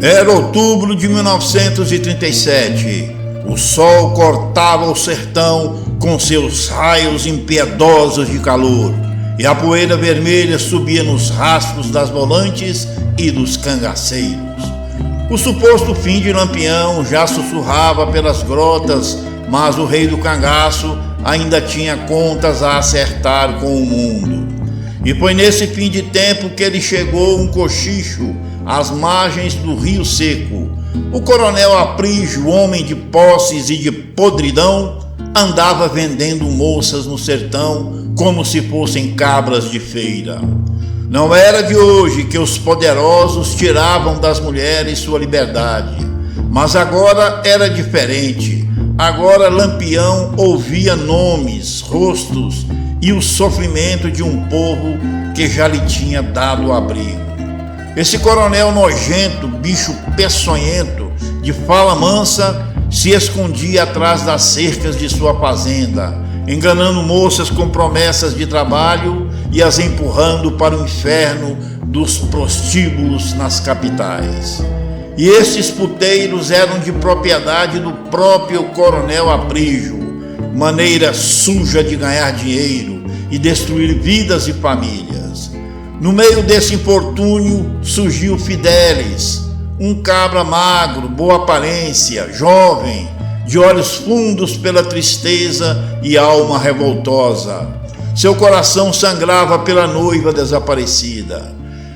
Era outubro de 1937. O sol cortava o sertão com seus raios impiedosos de calor, e a poeira vermelha subia nos rastros das volantes e dos cangaceiros. O suposto fim de Lampião já sussurrava pelas grotas, mas o rei do cangaço ainda tinha contas a acertar com o mundo. E foi nesse fim de tempo que ele chegou um cochicho às margens do Rio Seco. O coronel Aprígio, homem de posses e de podridão, andava vendendo moças no sertão como se fossem cabras de feira. Não era de hoje que os poderosos tiravam das mulheres sua liberdade, mas agora era diferente. Agora Lampião ouvia nomes, rostos e o sofrimento de um povo que já lhe tinha dado abrigo. Esse coronel nojento, bicho peçonhento, de fala mansa, se escondia atrás das cercas de sua fazenda, enganando moças com promessas de trabalho e as empurrando para o inferno dos prostíbulos nas capitais. E esses puteiros eram de propriedade do próprio coronel Aprígio, maneira suja de ganhar dinheiro e destruir vidas e famílias. No meio desse infortúnio surgiu Fidelis, um cabra magro, boa aparência, jovem, de olhos fundos pela tristeza e alma revoltosa. Seu coração sangrava pela noiva desaparecida.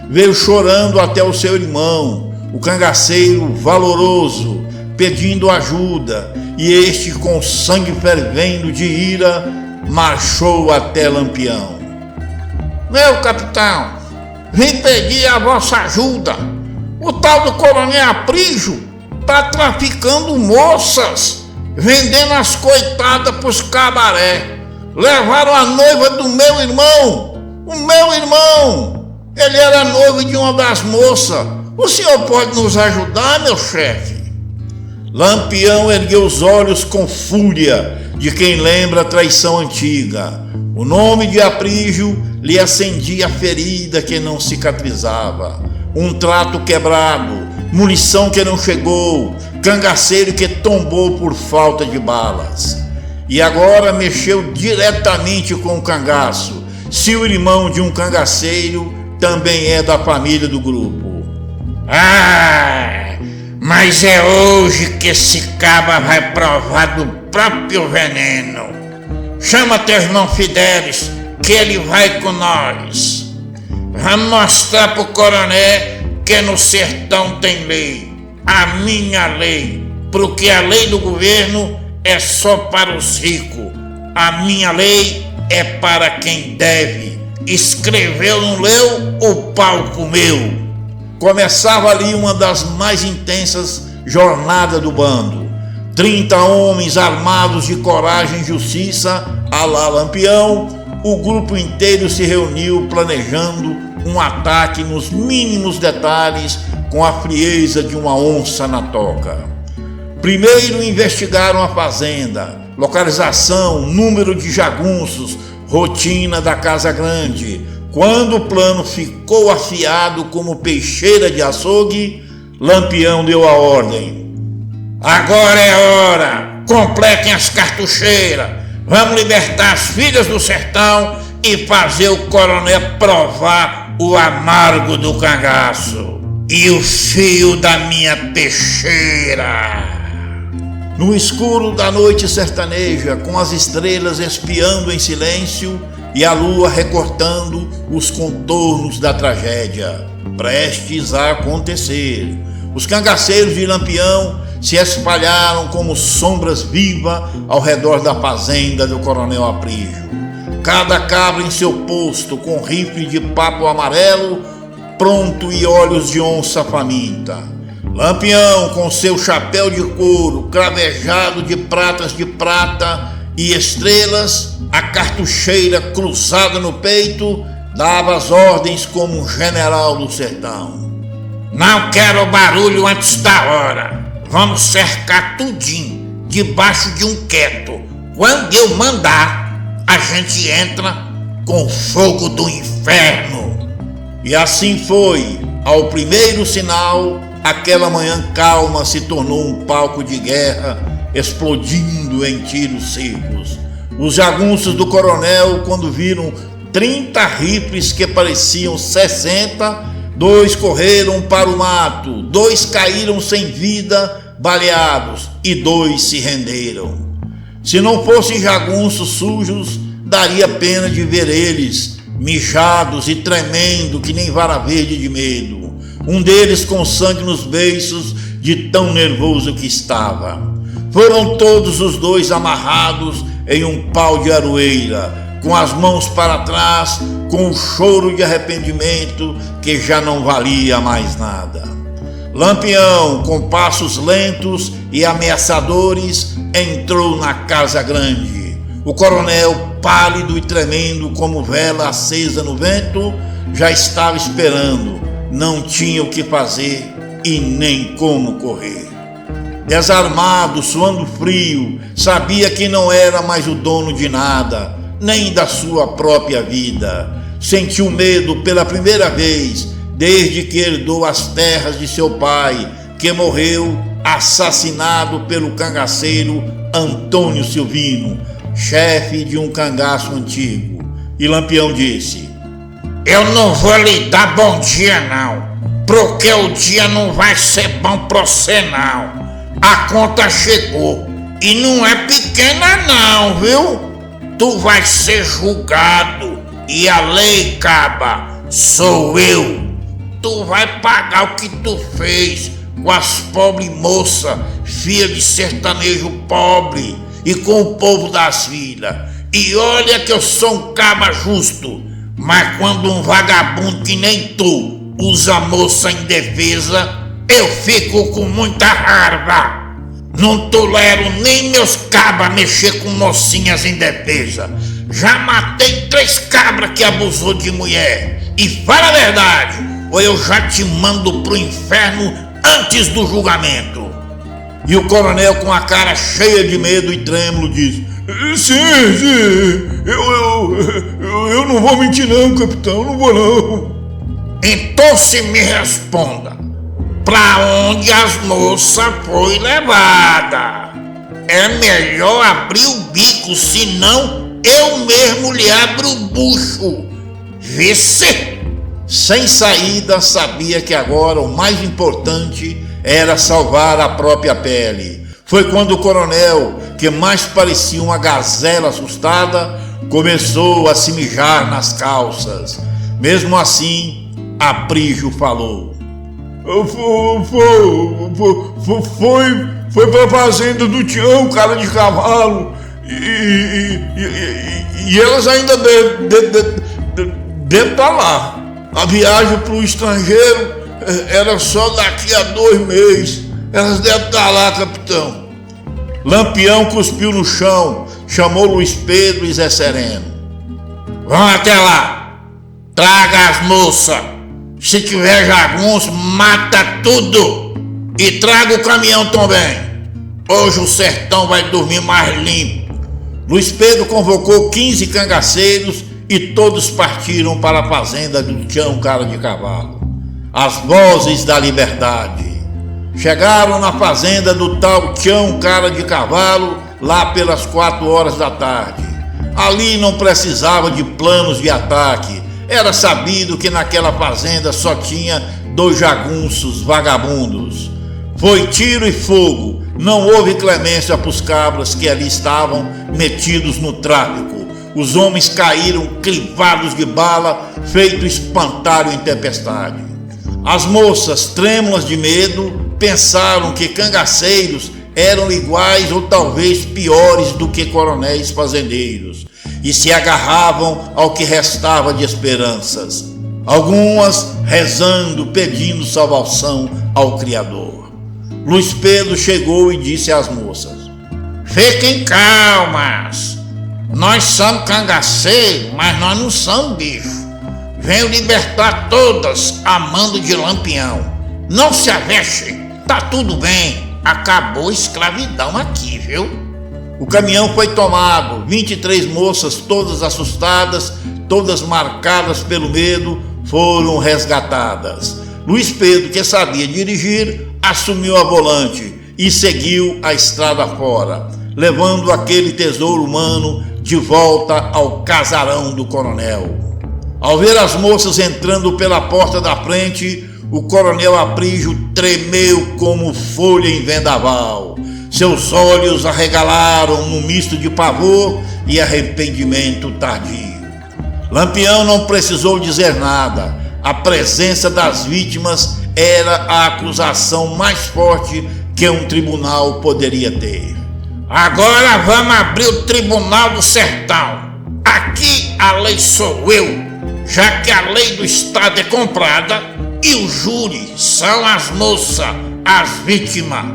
Veio chorando até o seu irmão, o cangaceiro valoroso, pedindo ajuda, e este, com sangue fervendo de ira, marchou até Lampião. Meu capitão, vim pedir a vossa ajuda. O tal do coronel Aprígio está traficando moças, vendendo as coitadas pros cabaré. Levaram a noiva do meu irmão. O meu irmão, ele era noivo de uma das moças. O senhor pode nos ajudar, meu chefe? Lampião ergueu os olhos com fúria de quem lembra a traição antiga. O nome de Aprígio lhe acendia a ferida que não cicatrizava. Um trato quebrado, munição que não chegou, cangaceiro que tombou por falta de balas. E agora mexeu diretamente com o cangaço, se o irmão de um cangaceiro também é da família do grupo. Ah, mas é hoje que esse cabra vai provar do próprio veneno. Chama teu irmão Fidelis, que ele vai com nós. Vamos mostrar pro coronel que no sertão tem lei, a minha lei, porque a lei do governo é só para os ricos. A minha lei é para quem deve. Escreveu, não leu, o pau comeu. Começava ali uma das mais intensas jornadas do bando. 30 homens armados de coragem e justiça, à la Lampião, o grupo inteiro se reuniu planejando um ataque nos mínimos detalhes, com a frieza de uma onça na toca. Primeiro investigaram a fazenda, localização, número de jagunços, rotina da casa grande. Quando o plano ficou afiado como peixeira de açougue, Lampião deu a ordem. Agora é hora, completem as cartucheiras, vamos libertar as filhas do sertão e fazer o coronel provar o amargo do cangaço e o fio da minha peixeira. No escuro da noite sertaneja, com as estrelas espiando em silêncio e a lua recortando os contornos da tragédia, prestes a acontecer, os cangaceiros de Lampião se espalharam como sombras vivas ao redor da fazenda do coronel Aprígio. Cada cabra em seu posto, com rifle de papo amarelo, pronto e olhos de onça faminta. Lampião, com seu chapéu de couro, cravejado de pratas de prata e estrelas, a cartucheira cruzada no peito, dava as ordens como um general do sertão. Não quero barulho antes da hora. Vamos cercar tudinho, debaixo de um quieto. Quando eu mandar, a gente entra com fogo do inferno. E assim foi. Ao primeiro sinal, aquela manhã calma se tornou um palco de guerra, explodindo em tiros secos. Os jagunços do coronel, quando viram 30 rifles que pareciam 60, 2 correram para o mato, 2 caíram sem vida, baleados, e 2 se renderam. Se não fossem jagunços sujos, daria pena de ver eles, mijados e tremendo que nem vara verde de medo. Um deles com sangue nos beiços, de tão nervoso que estava. Foram todos os 2 amarrados em um pau de aroeira, com as mãos para trás, com um choro de arrependimento que já não valia mais nada. Lampião, com passos lentos e ameaçadores, entrou na casa grande. O coronel, pálido e tremendo como vela acesa no vento, já estava esperando. Não tinha o que fazer e nem como correr. Desarmado, suando frio, sabia que não era mais o dono de nada, nem da sua própria vida. Sentiu medo pela primeira vez desde que herdou as terras de seu pai, que morreu assassinado pelo cangaceiro Antônio Silvino, chefe de um cangaço antigo. E Lampião disse: eu não vou lhe dar bom dia não, porque o dia não vai ser bom pra você não. A conta chegou e não é pequena não, viu? Tu vai ser julgado e a lei, caba, sou eu. Tu vai pagar o que tu fez com as pobres moças, filha de sertanejo pobre, e com o povo das vilas. E olha que eu sou um caba justo, mas quando um vagabundo que nem tu usa moça indefesa, eu fico com muita raiva. Não tolero nem meus cabas mexer com mocinhas indefesas. Já matei 3 cabras que abusou de mulher. E fala a verdade, ou eu já te mando pro inferno antes do julgamento. E o coronel, com a cara cheia de medo e trêmulo, disse: sim, eu não vou mentir não, capitão, não vou não. Então se me responda, pra onde as moças foi levada? É melhor abrir o bico, senão eu mesmo lhe abro o bucho. Vê-se. Sem saída, sabia que agora o mais importante era salvar a própria pele. Foi quando o coronel, que mais parecia uma gazela assustada, começou a se mijar nas calças. Mesmo assim, Aprígio falou: Foi pra fazenda do Tião, cara de cavalo, e elas ainda devem estar lá. A viagem pro estrangeiro era só daqui a 2 meses. Elas devem estar lá, capitão. Lampião cuspiu no chão, chamou Luiz Pedro e Zé Sereno. Vão até lá, traga as moças. Se tiver jagunço, mata tudo. E traga o caminhão também. Hoje o sertão vai dormir mais limpo. Luiz Pedro convocou 15 cangaceiros e todos partiram para a fazenda do Tião Cara de Cavalo. As vozes da liberdade. Chegaram na fazenda do tal Tião Cara de Cavalo lá pelas 4 horas da tarde. Ali não precisava de planos de ataque. Era sabido que naquela fazenda só tinha 2 jagunços vagabundos. Foi tiro e fogo. Não houve clemência para os cabras que ali estavam metidos no tráfico. Os homens caíram crivados de bala, feito espantalho em tempestade. As moças, trêmulas de medo, pensaram que cangaceiros eram iguais ou talvez piores do que coronéis fazendeiros, e se agarravam ao que restava de esperanças. Algumas rezando, pedindo salvação ao Criador. Luiz Pedro chegou e disse às moças: fiquem calmas. Nós somos cangaceiros, mas nós não somos bicho. Venho libertar todas a mando de Lampião. Não se avexem, tá tudo bem. Acabou a escravidão aqui, viu? O caminhão foi tomado, 23 moças, todas assustadas, todas marcadas pelo medo, foram resgatadas. Luiz Pedro, que sabia dirigir, assumiu a volante e seguiu a estrada fora, levando aquele tesouro humano de volta ao casarão do coronel. Ao ver as moças entrando pela porta da frente, o coronel Aprígio tremeu como folha em vendaval. Seus olhos arregalaram num misto de pavor e arrependimento tardio. Lampião não precisou dizer nada. A presença das vítimas era a acusação mais forte que um tribunal poderia ter. Agora vamos abrir o Tribunal do Sertão. Aqui a lei sou eu, já que a lei do Estado é comprada e o júri são as moças, as vítimas.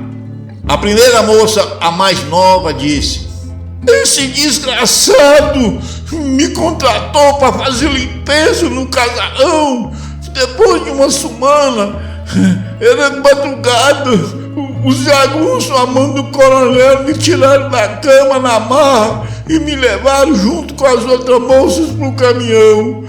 A primeira moça, a mais nova, disse: esse desgraçado me contratou para fazer limpeza no casarão. Depois de uma semana, era de madrugada, os jagunços, a mão do coronel, me tiraram da cama na marra e me levaram junto com as outras moças pro caminhão.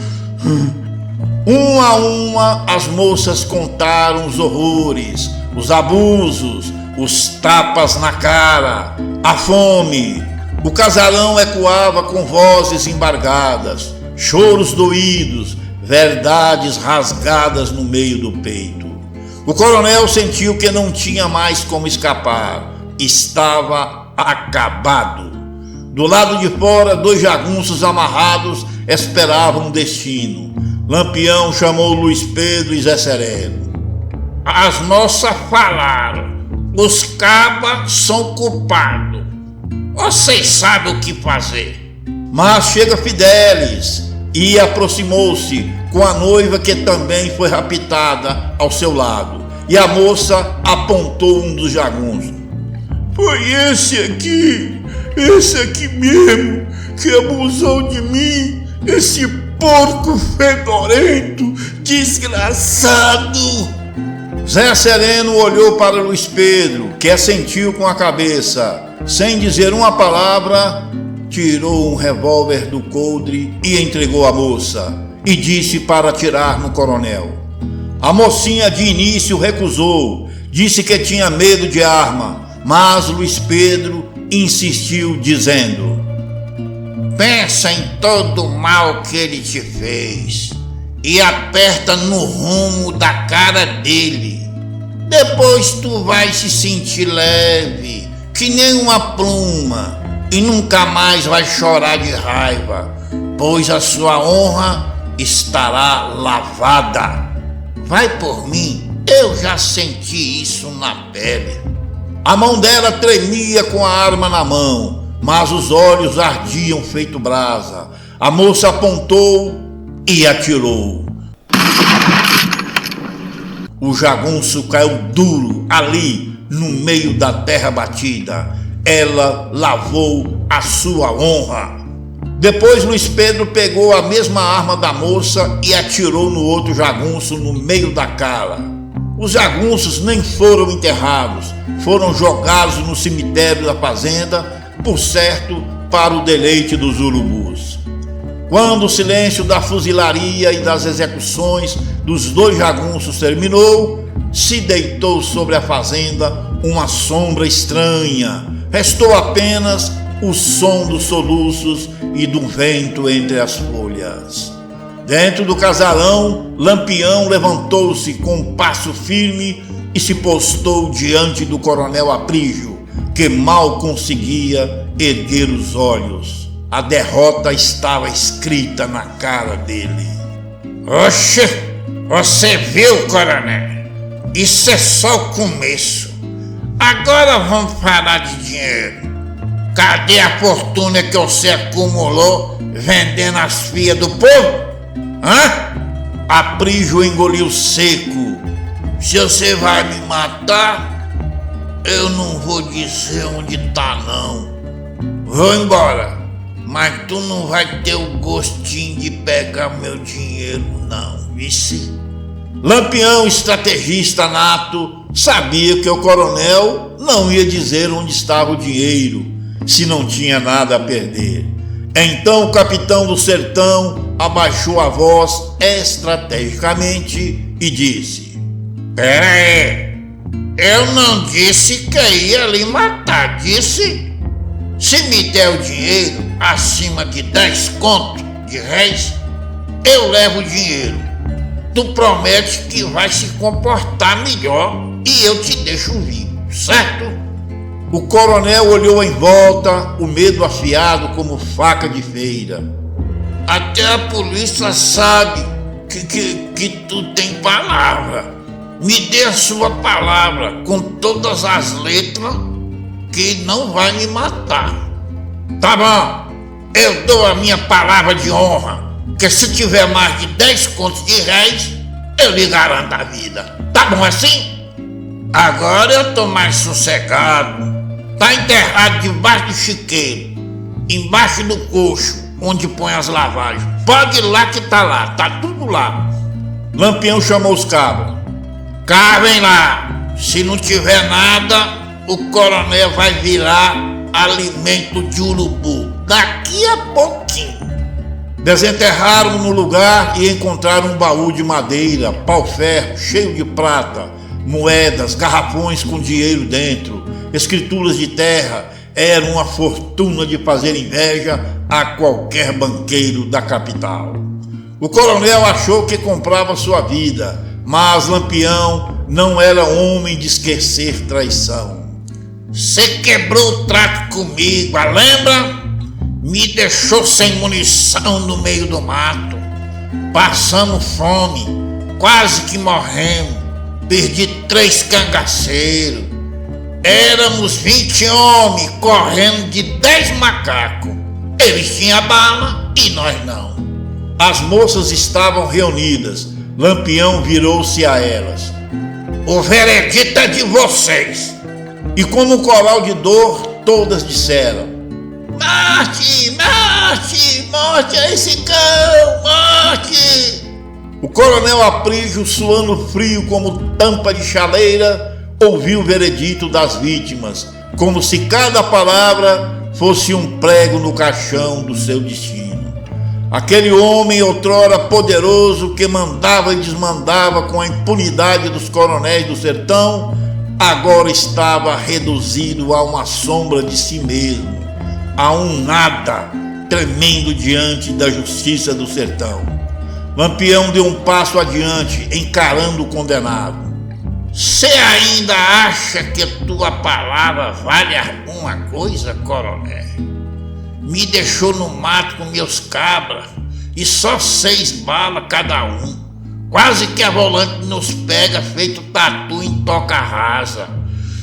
Uma a uma, as moças contaram os horrores, os abusos, os tapas na cara, a fome. O casarão ecoava com vozes embargadas, choros doídos, verdades rasgadas no meio do peito. O coronel sentiu que não tinha mais como escapar. Estava acabado. Do lado de fora, 2 jagunços amarrados esperavam o destino. Lampião chamou Luiz Pedro e Zé Sereno. As moças falaram. Os cabas são culpados. Vocês sabem o que fazer. Mas chega Fidelis e aproximou-se com a noiva, que também foi raptada, ao seu lado. E a moça apontou um dos jagunços. Foi esse aqui mesmo, que abusou de mim, esse porco fedorento, desgraçado. Zé Sereno olhou para Luiz Pedro, que assentiu com a cabeça. Sem dizer uma palavra, tirou um revólver do coldre e entregou à moça, e disse para atirar no coronel. A mocinha de início recusou, disse que tinha medo de arma, mas Luiz Pedro insistiu, dizendo: pensa em todo o mal que ele te fez e aperta no rumo da cara dele. Depois tu vai se sentir leve, que nem uma pluma, e nunca mais vai chorar de raiva, pois a sua honra estará lavada. Vai por mim, eu já senti isso na pele. A mão dela tremia com a arma na mão, mas os olhos ardiam feito brasa. A moça apontou e atirou. O jagunço caiu duro ali no meio da terra batida. Ela lavou a sua honra. Depois Luiz Pedro pegou a mesma arma da moça e atirou no outro jagunço no meio da cara. Os jagunços nem foram enterrados, foram jogados no cemitério da fazenda, por certo, para o deleite dos urubus. Quando o silêncio da fuzilaria e das execuções dos 2 jagunços terminou, se deitou sobre a fazenda uma sombra estranha. Restou apenas o som dos soluços e do vento entre as folhas. Dentro do casarão, Lampião levantou-se com um passo firme e se postou diante do coronel Aprígio, que mal conseguia erguer os olhos. A derrota estava escrita na cara dele. Oxe, você viu, coronel? Isso é só o começo. Agora vamos falar de dinheiro. Cadê a fortuna que você acumulou vendendo as filhas do povo? Hã? Aprígio engoliu seco. Se você vai me matar, eu não vou dizer onde tá, não. Vou embora, mas tu não vai ter o gostinho de pegar meu dinheiro, não, vice? Lampião, estrategista nato, sabia que o coronel não ia dizer onde estava o dinheiro, se não tinha nada a perder. Então o capitão do sertão abaixou a voz estrategicamente e disse: Pera aí, eu não disse que ia lhe matar, disse? Se me der o dinheiro acima de 10 contos de réis, eu levo o dinheiro. Tu promete que vai se comportar melhor e eu te deixo vivo, certo? O coronel olhou em volta, o medo afiado como faca de feira. Até a polícia sabe que tu tem palavra. Me dê a sua palavra com todas as letras que não vai me matar. Tá bom, eu dou a minha palavra de honra, que se tiver mais de 10 contos de réis, eu lhe garanto a vida. Tá bom assim? Agora eu tô mais sossegado. Tá enterrado debaixo do chiqueiro, embaixo do coxo, onde põe as lavagens. Pode ir lá que tá tudo lá. Lampião chamou os cabras. Cavem lá. Se não tiver nada, o coronel vai virar alimento de urubu daqui a pouquinho. Desenterraram no lugar e encontraram um baú de madeira, pau-ferro, cheio de prata, moedas, garrafões com dinheiro dentro, escrituras de terra. Era uma fortuna de fazer inveja a qualquer banqueiro da capital. O coronel achou que comprava sua vida, mas Lampião não era homem de esquecer traição. Você quebrou o trato comigo, lembra? Me deixou sem munição no meio do mato. Passamos fome, quase que morremos. Perdi 3 cangaceiros. Éramos 20 homens correndo de 10 macacos. Eles tinham bala e nós não. As moças estavam reunidas. Lampião virou-se a elas. O veredito é de vocês. E como um coral de dor, todas disseram: Morte, morte, morte a esse cão, morte! O coronel Aprígio, suando frio como tampa de chaleira, ouviu o veredito das vítimas, como se cada palavra fosse um prego no caixão do seu destino. Aquele homem outrora poderoso que mandava e desmandava com a impunidade dos coronéis do sertão, agora estava reduzido a uma sombra de si mesmo, a um nada, tremendo diante da justiça do sertão. Lampião deu um passo adiante, encarando o condenado. Você ainda acha que tua palavra vale alguma coisa, coronel? Me deixou no mato com meus cabras e só 6 balas cada um. Quase que a volante nos pega feito tatu em toca rasa.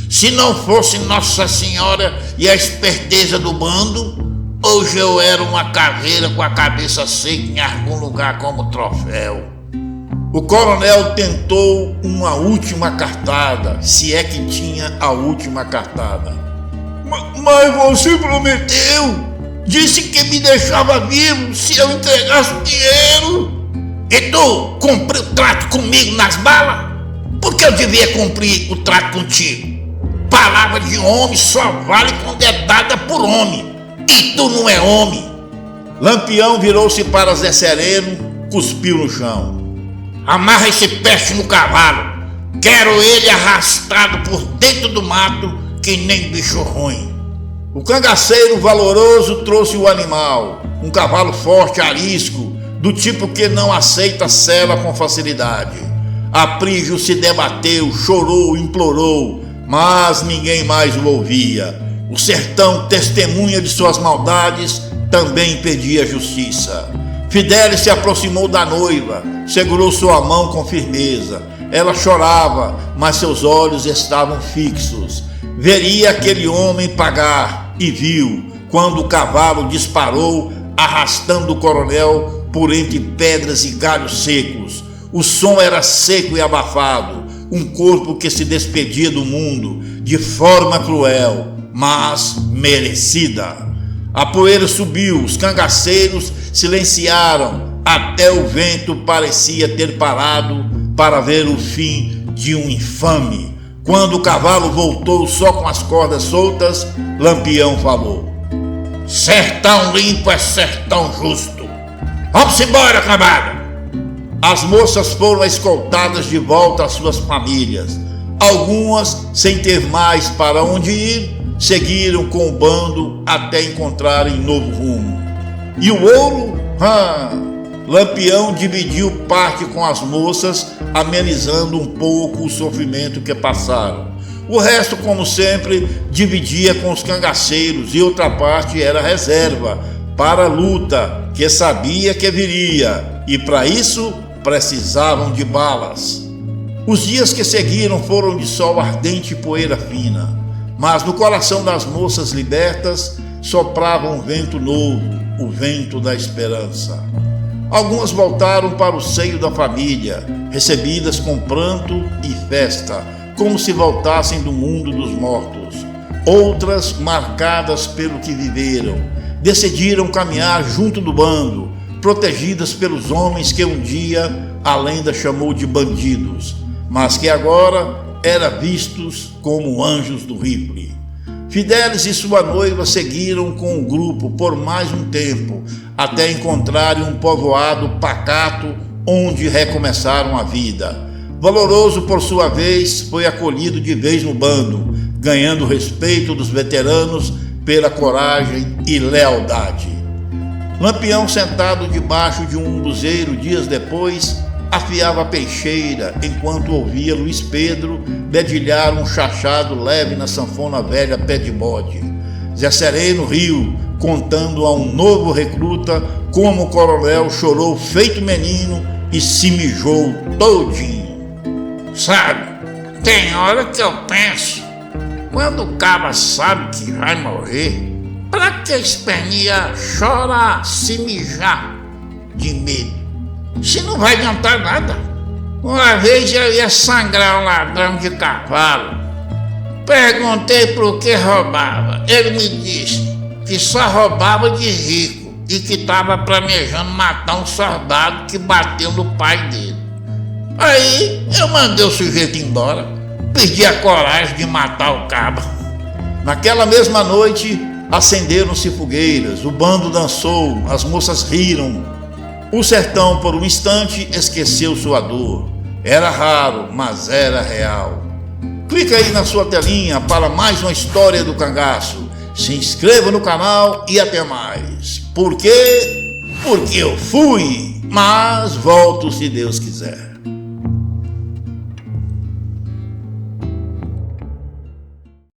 Se não fosse Nossa Senhora e a esperteza do bando, hoje eu era uma caveira com a cabeça seca em algum lugar como troféu. O coronel tentou uma última cartada, se é que tinha a última cartada. Mas você prometeu! Disse que me deixava vivo se eu entregasse o dinheiro. E tu cumpriu o trato comigo nas balas? Por que eu devia cumprir o trato contigo? Palavra de homem só vale quando é dada por homem. E tu não é homem. Lampião virou-se para Zé Sereno, cuspiu no chão. Amarra esse peste no cavalo. Quero ele arrastado por dentro do mato que nem bicho ruim. O cangaceiro valoroso trouxe o animal, um cavalo forte, arisco, do tipo que não aceita sela com facilidade. Aprígio se debateu, chorou, implorou, mas ninguém mais o ouvia. O sertão, testemunha de suas maldades, também pedia justiça. Fidélis se aproximou da noiva, segurou sua mão com firmeza. Ela chorava, mas seus olhos estavam fixos. Veria aquele homem pagar e viu, quando o cavalo disparou, arrastando o coronel por entre pedras e galhos secos. O som era seco e abafado, um corpo que se despedia do mundo de forma cruel, mas merecida. A poeira subiu, os cangaceiros silenciaram, até o vento parecia ter parado para ver o fim de um infame. Quando o cavalo voltou só com as cordas soltas, Lampião falou: Sertão limpo é sertão justo. Vamos embora, cambada. as moças foram escoltadas de volta às suas famílias. Algumas, sem ter mais para onde ir, seguiram com o bando até encontrarem novo rumo. E o ouro? Lampião dividiu parte com as moças, amenizando um pouco o sofrimento que passaram. O resto, como sempre, dividia com os cangaceiros e outra parte era reserva para a luta, que sabia que viria, e para isso precisavam de balas. Os dias que seguiram foram de sol ardente e poeira fina, mas no coração das moças libertas soprava um vento novo, o vento da esperança. Algumas voltaram para o seio da família, recebidas com pranto e festa, como se voltassem do mundo dos mortos. Outras, marcadas pelo que viveram, decidiram caminhar junto do bando, protegidas pelos homens que um dia a lenda chamou de bandidos, mas que agora eram vistos como anjos do rifle. Fidelis e sua noiva seguiram com o grupo por mais um tempo, até encontrarem um povoado pacato onde recomeçaram a vida. Valoroso, por sua vez, foi acolhido de vez no bando, ganhando o respeito dos veteranos pela coragem e lealdade. Lampião, sentado debaixo de um umbuzeiro dias depois, afiava a peixeira enquanto ouvia Luiz Pedro dedilhar um chachado leve na sanfona velha pé de bode. Zé Sereno riu, contando a um novo recruta como o coronel chorou feito menino e se mijou todinho. Sabe, tem hora que eu penso, quando o caba sabe que vai morrer, pra que esperneia, chora, se mijar de medo? Se não vai adiantar nada. Uma vez eu ia sangrar um ladrão de cavalo. Perguntei por que roubava. Ele me disse que só roubava de rico e que estava planejando matar um soldado que bateu no pai dele. Aí eu mandei o sujeito embora, perdi a coragem de matar o caba. Naquela mesma noite, acenderam-se fogueiras, o bando dançou, as moças riram. O sertão, por um instante, esqueceu sua dor. Era raro, mas era real. Clica aí na sua telinha para mais uma história do cangaço. Se inscreva no canal e até mais. Por quê? Porque eu fui, mas volto se Deus quiser.